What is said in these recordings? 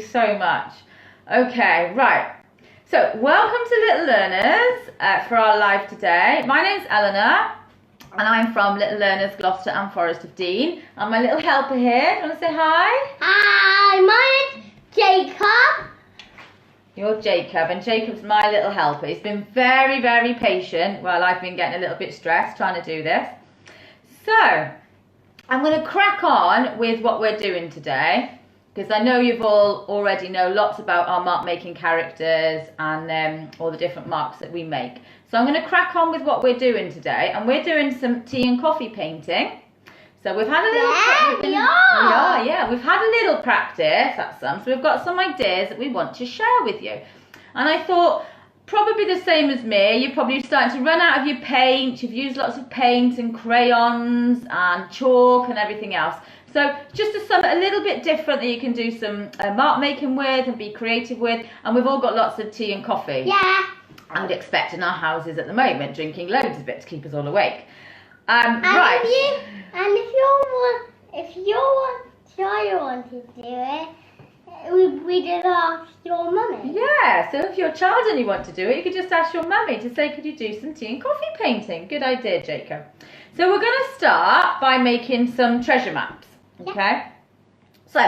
so much. Okay, right. So, welcome to Little Learners for our live today. My name's Eleanor, and I'm from Little Learners Gloucester and Forest of Dean. And my little helper here, do you want to say hi? Hi, my name's Jacob. You're Jacob, and Jacob's my little helper. He's been very, very patient while I've been getting a little bit stressed trying to do this. So, I'm going to crack on with what we're doing today, because I know you've all already know lots about our mark making characters and all the different marks that we make. So I'm going to crack on with what we're doing today, and we're doing some tea and coffee painting. So we've had a little we've had a little practice at some, so we've got some ideas that we want to share with you. And I thought, probably the same as me, you're probably starting to run out of your paint. You've used lots of paint and crayons and chalk and everything else. So just to something a little bit different that you can do some mark making with and be creative with. And we've all got lots of tea and coffee. Yeah. I would expect in our houses at the moment, drinking loads of it to keep us all awake. Right. If your child wanted to do it, we did ask your mummy. Yeah, so if your child only want to do it, you could just ask your mummy to say, could you do some tea and coffee painting? Good idea, Jacob. So we're going to start by making some treasure maps, okay? So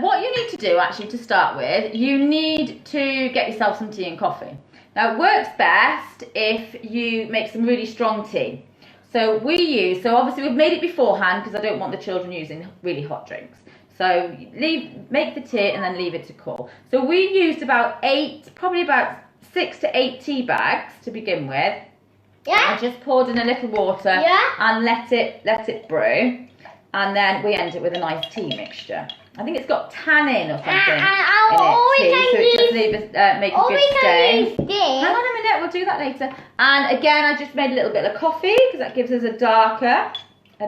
what you need to do actually to start with, you need to get yourself some tea and coffee. Now it works best if you make some really strong tea. So obviously we've made it beforehand because I don't want the children using really hot drinks. So make the tea and then leave it to cool. So we used probably about 6 to 8 tea bags to begin with. Yeah. I just poured in a little water and let it brew. And then we end it with a nice tea mixture. I think it's got tannin or something in it too, so it does make a good stain. Hang on a minute, we'll do that later. And again, I just made a little bit of coffee because that gives us a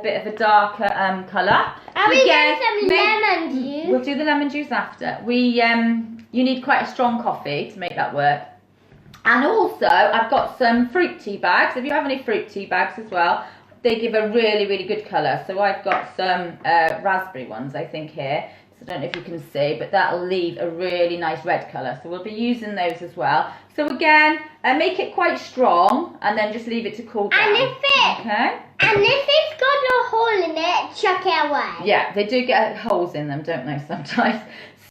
bit of a darker colour. And we get some lemon juice. We'll do the lemon juice after. You need quite a strong coffee to make that work. And also, I've got some fruit tea bags. If you have any fruit tea bags as well, they give a really, really good colour. So I've got some raspberry ones, I think, here. So I don't know if you can see, but that'll leave a really nice red colour. So we'll be using those as well. So again, make it quite strong and then just leave it to cool down. And if it's got a hole in it, chuck it away. Yeah, they do get holes in them, don't they, sometimes.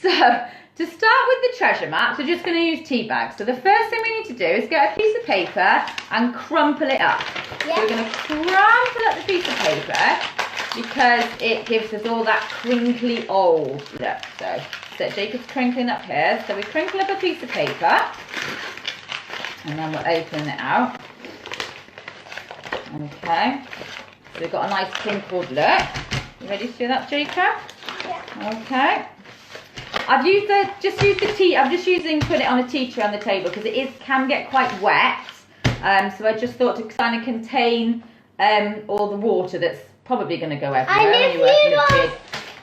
So to start with the treasure maps, we're just going to use tea bags. So the first thing we need to do is get a piece of paper and crumple it up. Yeah. So we're going to crumple up the piece of paper because it gives us all that crinkly old look. So Jacob's crinkling up here. So we crinkle up a piece of paper and then we'll open it out. Okay. So we've got a nice crinkled look. You ready to do that, Jacob? Yeah. Okay. I've just using put it on a tea tray on the table because it can get quite wet. So I just thought to kind of contain all the water that's probably going to go everywhere when you're working with kids.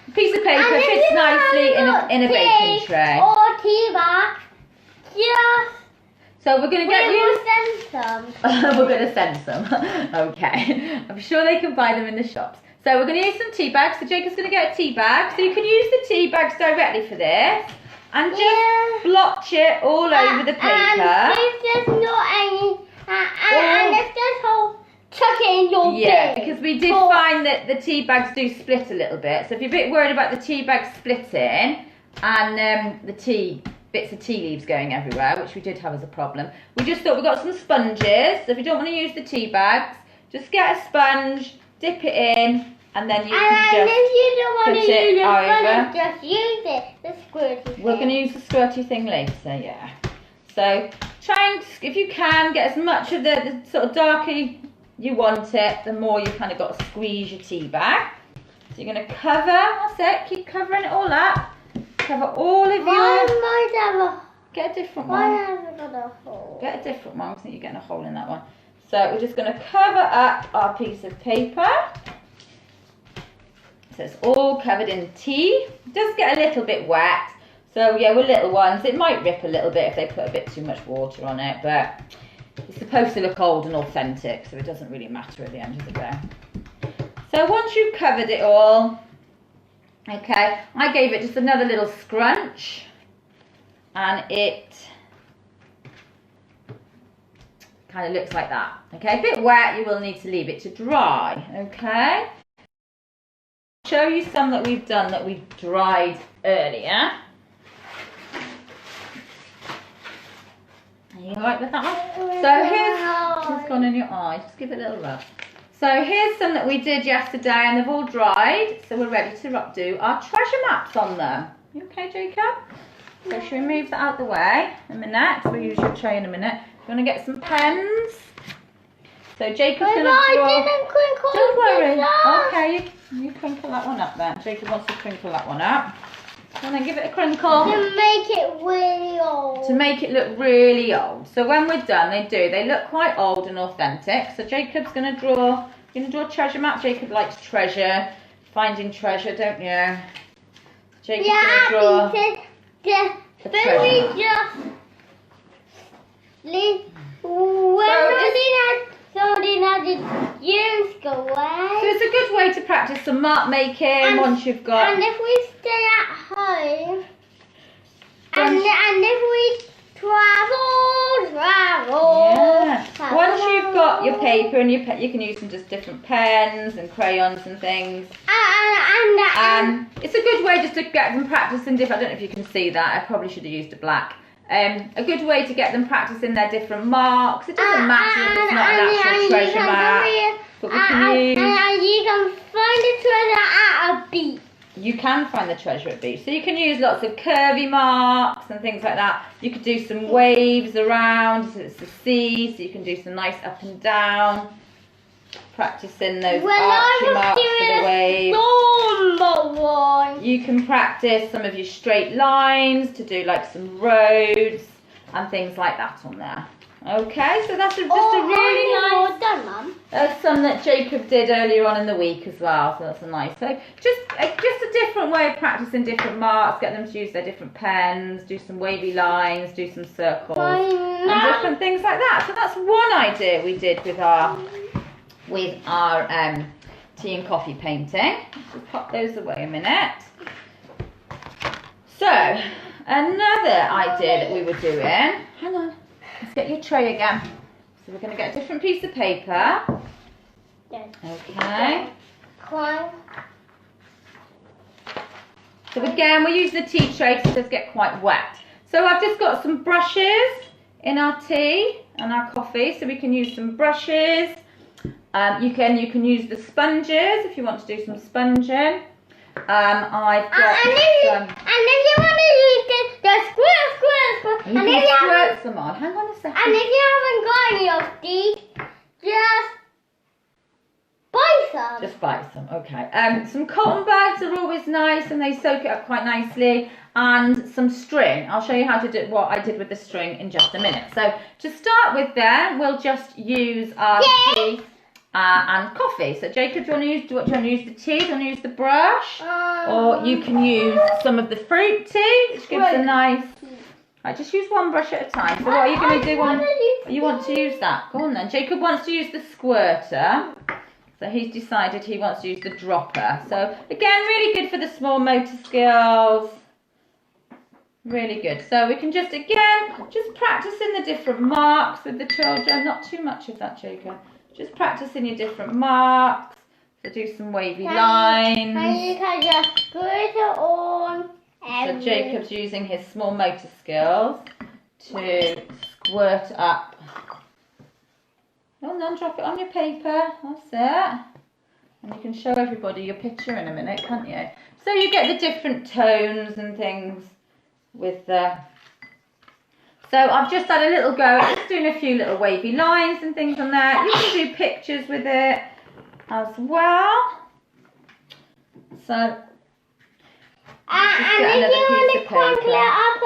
A piece of paper fits nicely in a baking tray. Or tea bag. So we're going to get you. Send some. We're going to send some. Okay. I'm sure they can buy them in the shops. So we're going to use some tea bags. So Jacob's going to get a tea bag. So you can use the tea bags directly for this. And just blotch it all over the paper. And if there's not any... and if there's holes, chuck it in your bin. Yeah, because we did find that the tea bags do split a little bit. So if you're a bit worried about the tea bags splitting and bits of tea leaves going everywhere, which we did have as a problem, we just thought we got some sponges. So if you don't want to use the tea bags, just get a sponge, dip it in, and then you can just if you don't want to use the over. sponge, just use the squirty thing. We're going to use the squirty thing later, yeah. So try and, if you can, get as much of the sort of darker you want it, the more you kind of got to squeeze your tea bag. So you're going to cover, that's it, keep covering it all up. Cover all of your... Get a different one. Why haven't got a hole? Get a different one, I think you're getting a hole in that one. So we're just going to cover up our piece of paper. So it's all covered in tea. It does get a little bit wet. So yeah, with little ones, it might rip a little bit if they put a bit too much water on it, but it's supposed to look old and authentic, so it doesn't really matter at the end of the day. So once you've covered it all, Okay, I gave it just another little scrunch, and it kind of looks like that. Okay, a bit wet, you will need to leave it to dry. Okay, show you some that we've done that we dried earlier. Are you alright with that one? So here's, it's gone in your eye, just give it a little rub. So here's some that we did yesterday and they've all dried, so we're ready to do our treasure maps on them. You okay, Jacob? So should we move that out the way in a minute? We'll use your tray in a minute. You want to get some pens? So Jacob's going to draw. Don't worry. Okay, you crinkle that one up then. Jacob wants to crinkle that one up. And then give it a crinkle. To make it really old. To make it look really old. So when we're done, they look quite old and authentic. So Jacob's going to draw. You're going to draw a treasure map. Jacob likes treasure, finding treasure, don't you? Jacob's going to draw. Then we just leave. Something that the years go away. So it's a good way to practice some mark making once you've got. And if we stay at home, and if we travel. Yeah. Once you've got your paper and you can use some just different pens and crayons and things. It's a good way just to get them practicing different. I don't know if you can see that. I probably should have used a black. A good way to get them practicing their different marks. It doesn't matter if it's not an actual treasure map, but we can use. And you can find the treasure at a beach. You can find the treasure at beach. So you can use lots of curvy marks and things like that. You could do some waves around, so it's the sea, so you can do some nice up and down. Practicing those archy marks for the waves. You can practice some of your straight lines to do like some roads and things like that on there. Okay, so that's just a really nice. Done, Mum. There's some that Jacob did earlier on in the week as well, so that's a nice. So just a different way of practicing different marks. Get them to use their different pens, do some wavy lines, do some circles, and different things like that. So that's one idea we did with our tea and coffee painting. Let's just pop those away a minute. So another idea that we were doing. Hang on. Let's get your tray again. So we're going to get a different piece of paper. Okay. So again, we use the tea tray because it does get quite wet. So I've just got some brushes in our tea and our coffee, so we can use some brushes. You can use the sponges if you want to do some sponging. I've got and if you want to use the squirt. You can squirt some on. Hang on a second. And if you haven't got any of these, just buy some. Just buy some, okay. Some cotton buds are always nice and they soak it up quite nicely. And some string. I'll show you how to do what I did with the string in just a minute. So to start with then, we'll just use our tea and coffee. So Jacob, do you want to use the tea? Do you want to use the brush? Or you can use some of the fruit tea, which gives a nice... Right, just use one brush at a time. So what are you going to do? You want to use that? Go on then. Jacob wants to use the squirter. So he's decided he wants to use the dropper. So again, really good for the small motor skills. Really good. So we can just practicing the different marks with the children. Not too much of that, Jacob. Just practicing your different marks. So do some wavy lines. You can just squirt it on. So Jacob's using his small motor skills to squirt up. Oh, no, drop it on your paper. That's it. And you can show everybody your picture in a minute, can't you? So you get the different tones and things with the... So I've just had a little go at just doing a few little wavy lines and things on there. You can do pictures with it as well. So... and if you want to crinkle it up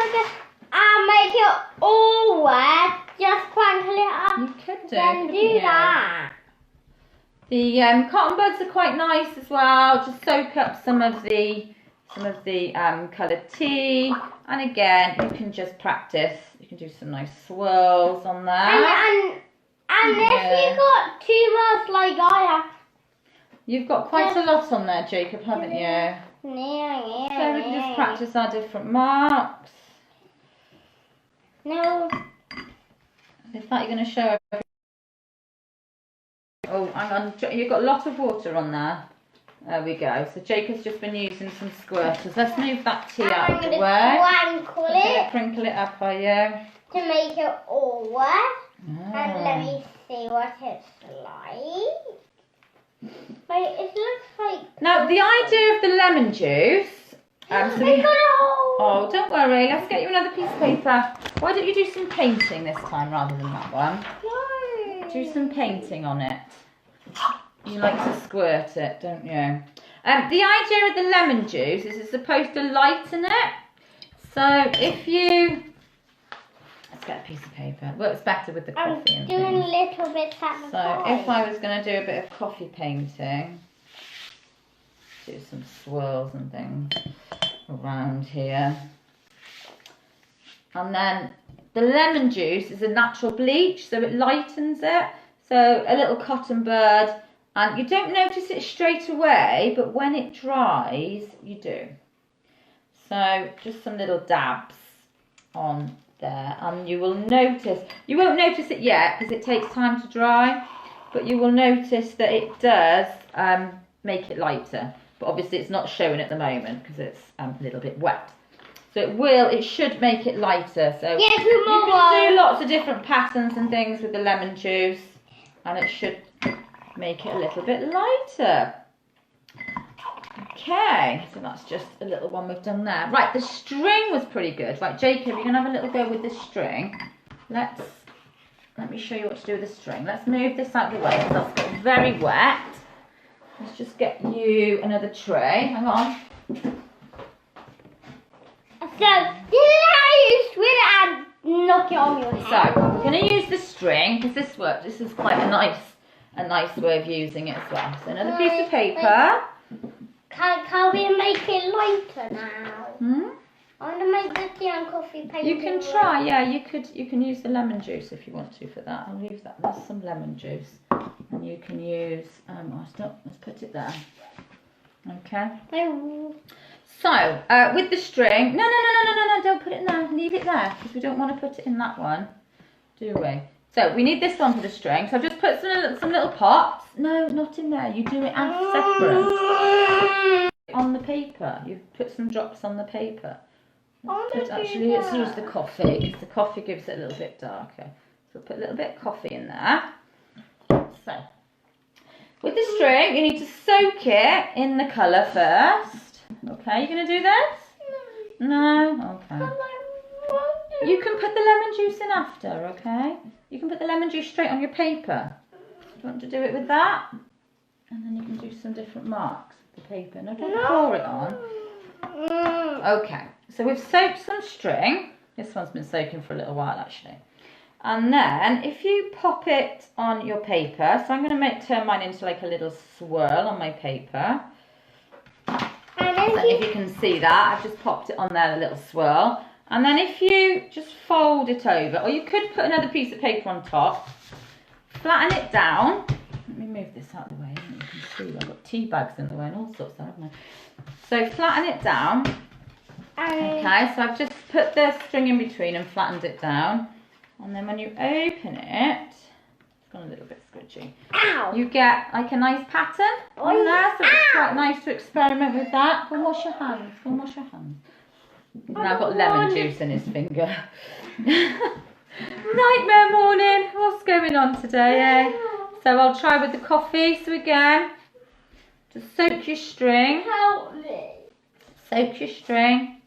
and make it all wet, just crinkle it up. You could do. Then do that. The cotton buds are quite nice as well. Just soak up some of the coloured tea. And again, you can just practice. You can do some nice swirls on there. And if you got too much like I have. You've got quite a lot on there, Jacob, haven't you? So we can just practice our different marks. No. Is that you're going to show? Oh, hang on. You've got a lot of water on there. There we go. So Jacob's just been using some squirters. Let's move that tea out of the way. Sprinkle it. Crinkle it up, are you? To make it all wet. Oh. And let me see what it's like. But it looks like... Now, the idea of the lemon juice... Oh, don't worry. Let's get you another piece of paper. Why don't you do some painting this time rather than that one? no. Do some painting on it. You like to squirt it, don't you? The idea of the lemon juice is it's supposed to lighten it. So if you... Let's get a piece of paper. It works better with the coffee and doing things. little bits at the So if I was going to do a bit of coffee painting, do some swirls and things around here. And then the lemon juice is a natural bleach, so it lightens it. So a little cotton bud, and you don't notice it straight away, but when it dries, you do. So just some little dabs on there, and you will notice, you won't notice it yet because it takes time to dry, but you will notice that it does make it lighter. But obviously it's not showing at the moment because it's a little bit wet. So it should make it lighter. So yes, you can do lots of different patterns and things with the lemon juice, and it should make it a little bit lighter. Okay, so that's just a little one we've done there. Right, the string was pretty good. Right, Jacob, you're going to have a little go with the string. Let me show you what to do with the string. Let's move this out of the way because that's got very wet. Let's just get you another tray. Hang on. So, this is how you swing it and knock it on your head. So, we're going to use the string because this works. This is quite a nice way of using it as well. So, another piece of paper. Can we make it lighter now? I want to make the tea and coffee paper. You can try, yeah. You can use the lemon juice if you want to for that. I'll leave that. There's some lemon juice, and you can use. Let's put it there. Okay. So with the string, no, don't put it in there. Leave it there because we don't want to put it in that one, do we? So we need this one for the string. So I've just put some little pots. No, not in there. You do it as separate on the paper. You put some drops on the paper. Let's use the coffee because the coffee gives it a little bit darker. So we'll put a little bit of coffee in there. So with the string, you need to soak it in the colour first. Okay, you going to do this? No? Okay. You can put the lemon juice in after, okay? You can put the lemon juice straight on your paper. Do you want to do it with that? And then you can do some different marks with the paper. No, don't pour it on. Okay, so we've soaked some string. This one's been soaking for a little while actually. And then if you pop it on your paper, so I'm going to turn mine into like a little swirl on my paper. And if you can see that, I've just popped it on there, a little swirl. And then if you just fold it over, or you could put another piece of paper on top, flatten it down. Let me move this out of the way, you can see I've got tea bags in the way and all sorts there, haven't I? So flatten it down. Okay, so I've just put the string in between and flattened it down. And then when you open it, it's gone a little bit squidgy. Ow. You get like a nice pattern on there, so it's quite nice to experiment with that. Go and wash your hands, go and wash your hands. He's now got lemon juice in his finger. Nightmare morning, what's going on today, eh? So I'll try with the coffee. So again, just soak your string. Help me. Soak your string.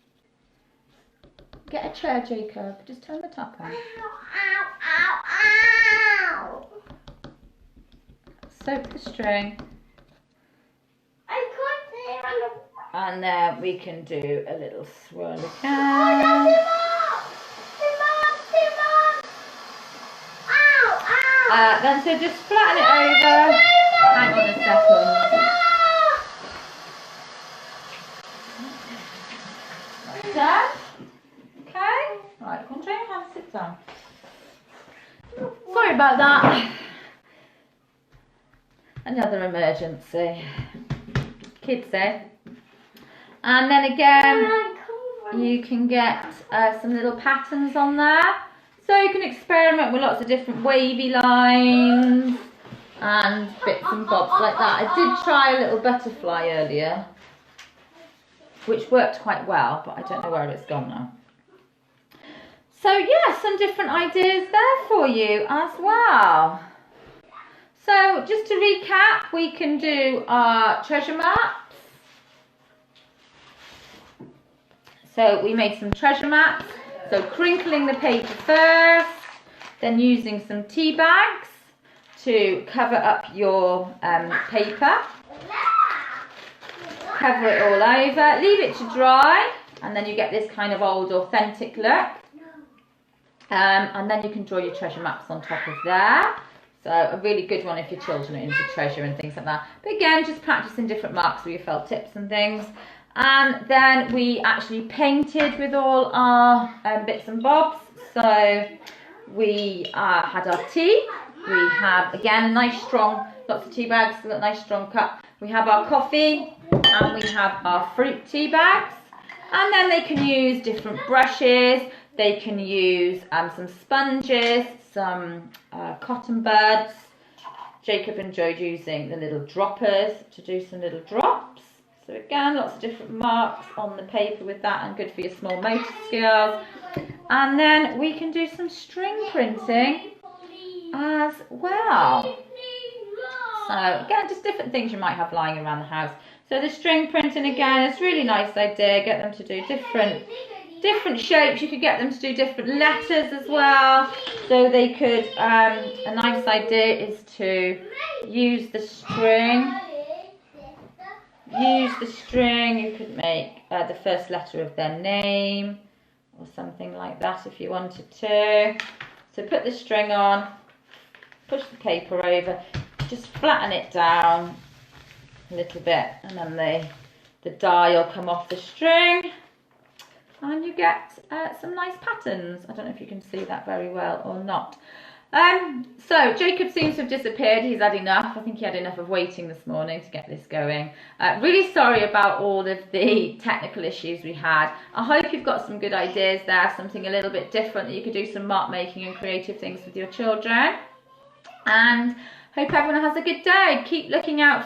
Get a chair, Jacob. Just turn the tap on. Ow. Soak the string. I can't see it on the... And then we can do a little swirl again. Then so just flatten it over. Hang on a second. Like that. Okay. Right, come on, try and have a sit down. Sorry about that. Another emergency. Kids, eh? And then again, you can get some little patterns on there. So you can experiment with lots of different wavy lines and bits and bobs like that. I did try a little butterfly earlier, which worked quite well, but I don't know where it's gone now. So yeah, some different ideas there for you as well. So just to recap, we can do our treasure maps. So we made some treasure maps. So crinkling the paper first, then using some tea bags to cover up your paper. Cover it all over, leave it to dry, and then you get this kind of old authentic look. And then you can draw your treasure maps on top of there. So a really good one if your children are into treasure and things like that. But again, just practicing different marks with your felt tips and things. And then we actually painted with all our bits and bobs. So we had our tea. We have, again, a nice strong, lots of tea bags, a nice strong cup. We have our coffee and we have our fruit tea bags. And then they can use different brushes. They can use some sponges, some cotton buds. Jacob enjoyed using the little droppers to do some little drops. So again, lots of different marks on the paper with that, and good for your small motor skills. And then we can do some string printing as well. So again, just different things you might have lying around the house. So the string printing again, it's a really nice idea. Get them to do different shapes. You could get them to do different letters as well. So they could, a nice idea is to use the string. You could make the first letter of their name or something like that if you wanted to. So put the string on, push the paper over, just flatten it down a little bit, and then the die will come off the string and you get some nice patterns. I don't know if you can see that very well or not. So Jacob seems to have disappeared. He's had enough. I think he had enough of waiting this morning to get this going. Really sorry about all of the technical issues we had. I hope you've got some good ideas there, something a little bit different that you could do some mark making and creative things with your children. And hope everyone has a good day. Keep looking out